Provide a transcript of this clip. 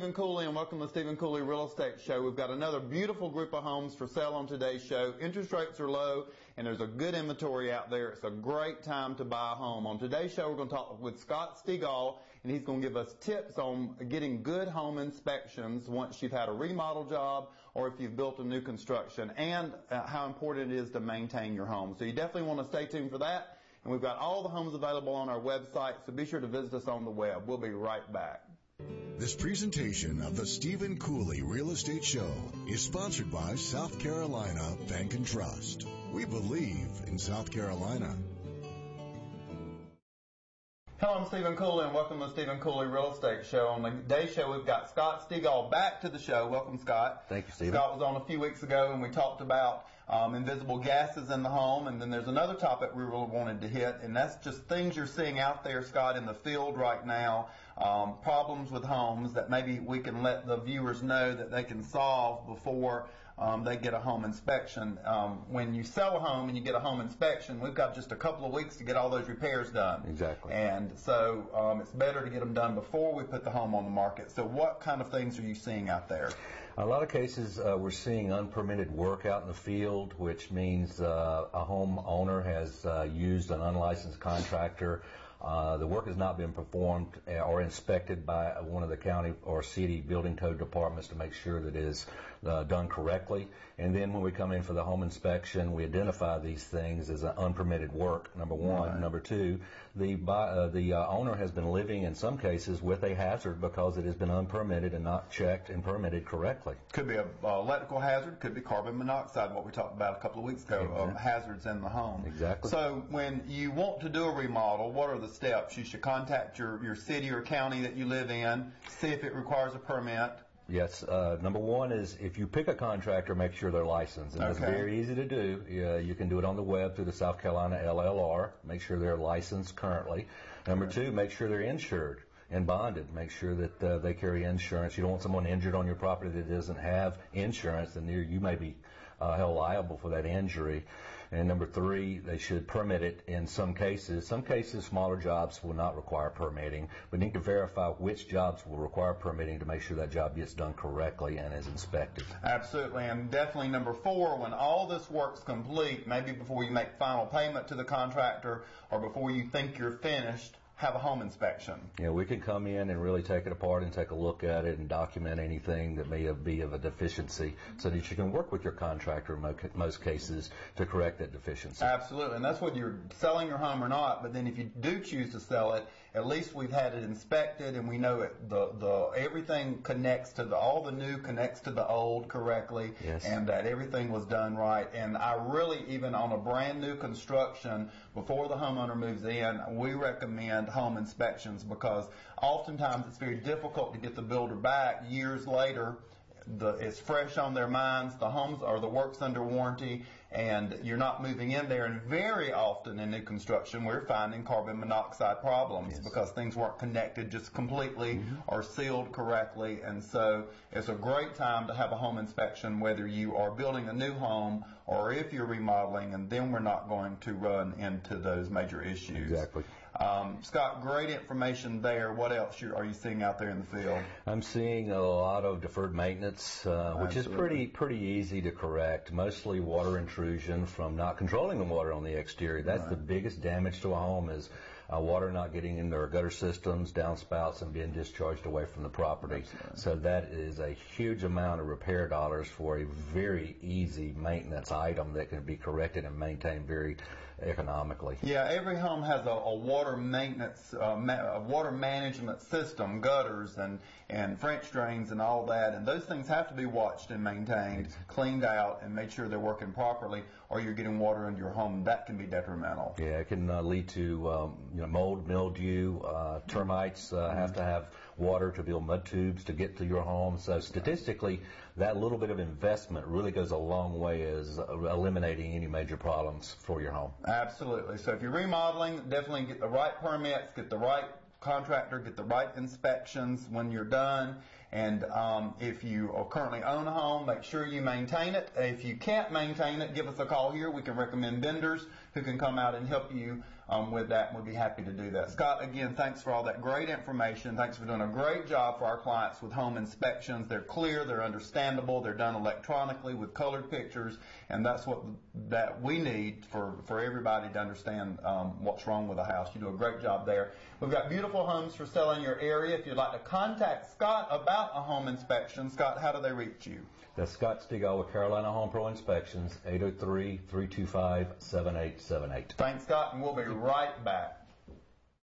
Stephen Cooley, and welcome to the Stephen Cooley Real Estate Show. We've got another beautiful group of homes for sale on today's show. Interest rates are low, and there's a good inventory out there. It's a great time to buy a home. On today's show, we're going to talk with Scott Stegall, and he's going to give us tips on getting good home inspections once you've had a remodel job or if you've built a new construction, and how important it is to maintain your home. So you definitely want to stay tuned for that. And we've got all the homes available on our website, so be sure to visit us on the web. We'll be right back. This presentation of the Stephen Cooley Real Estate Show is sponsored by South Carolina Bank and Trust. We believe in South Carolina. Hello, I'm Stephen Cooley, and welcome to the Stephen Cooley Real Estate Show. On today's show, we've got Scott Stegall back to the show. Welcome, Scott. Thank you, Stephen. Scott was on a few weeks ago, and we talked about invisible gases in the home, and then there's another topic we really wanted to hit, and that's just things you're seeing out there, Scott, in the field right now, problems with homes that maybe we can let the viewers know that they can solve before they get a home inspection. When you sell a home and you get a home inspection, we've got just a couple of weeks to get all those repairs done. Exactly. And so it's better to get them done before we put the home on the market. So what kind of things are you seeing out there? A lot of cases we're seeing unpermitted work out in the field, which means a homeowner has used an unlicensed contractor. The work has not been performed or inspected by one of the county or city building code departments to make sure that it is done correctly. And then when we come in for the home inspection, we identify these things as unpermitted work, number one. Right. Number two, the owner has been living in some cases with a hazard because it has been unpermitted and not checked and permitted correctly. Could be an electrical hazard, could be carbon monoxide, what we talked about a couple of weeks ago, exactly. Hazards in the home. Exactly. So when you want to do a remodel, what are the steps? You should contact your city or county that you live in, see if it requires a permit. Yes. Number one is if you pick a contractor, make sure they're licensed. And it's very easy to do. You can do it on the web through the South Carolina LLR. Make sure they're licensed currently. Number two, make sure they're insured and bonded. Make sure that they carry insurance. You don't want someone injured on your property that doesn't have insurance, and you may be held liable for that injury. And number three, they should permit it in some cases. Some cases, smaller jobs will not require permitting. We need to verify which jobs will require permitting to make sure that job gets done correctly and is inspected. Absolutely. And definitely number four, when all this work's complete, maybe before you make final payment to the contractor or before you think you're finished, have a home inspection. Yeah, we can come in and really take it apart and take a look at it and document anything that may be of a deficiency so that you can work with your contractor in most cases to correct that deficiency. Absolutely, and that's whether you're selling your home or not, but then if you do choose to sell it, at least we've had it inspected and we know everything connects to all the new connects to the old correctly. Yes. And that everything was done right. And I really, even on a brand new construction, before the homeowner moves in, we recommend home inspections because oftentimes it's very difficult to get the builder back years later. It's fresh on their minds, the work's under warranty, and you're not moving in there. And very often in new construction, we're finding carbon monoxide problems because things weren't connected just completely or sealed correctly. And so it's a great time to have a home inspection, whether you are building a new home or if you're remodeling, and then we're not going to run into those major issues. Exactly. Scott, great information there. What else are you seeing out there in the field? I'm seeing a lot of deferred maintenance, which is pretty easy to correct. Mostly water intrusion from not controlling the water on the exterior. That's the biggest damage to a home is water not getting in their gutter systems, downspouts, and being discharged away from the property. Absolutely. So that is a huge amount of repair dollars for a very easy maintenance item that can be corrected and maintained very economically. Yeah, every home has a water maintenance, a water management system, gutters and French drains and all that, and those things have to be watched and maintained, cleaned out, and made sure they're working properly, or you're getting water into your home. That can be detrimental. Yeah, it can lead to mold, mildew, termites have to have water to build mud tubes to get to your home. So statistically, that little bit of investment really goes a long way as eliminating any major problems for your home. Absolutely. So if you're remodeling, definitely get the right permits, get the right contractor, get the right inspections when you're done, And if you currently own a home, make sure you maintain it. If you can't maintain it, give us a call here. We can recommend vendors who can come out and help you with that, and we'll be happy to do that. Scott, again, thanks for all that great information. Thanks for doing a great job for our clients with home inspections. They're clear, they're understandable, they're done electronically with colored pictures, and that's what that we need for everybody to understand what's wrong with a house. You do a great job there. We've got beautiful homes for sale in your area. If you'd like to contact Scott about a home inspection, Scott, how do they reach you? That's Scott Stigall with Carolina Home Pro Inspections, 803-325-7878. Thanks, Scott, and we'll be right back.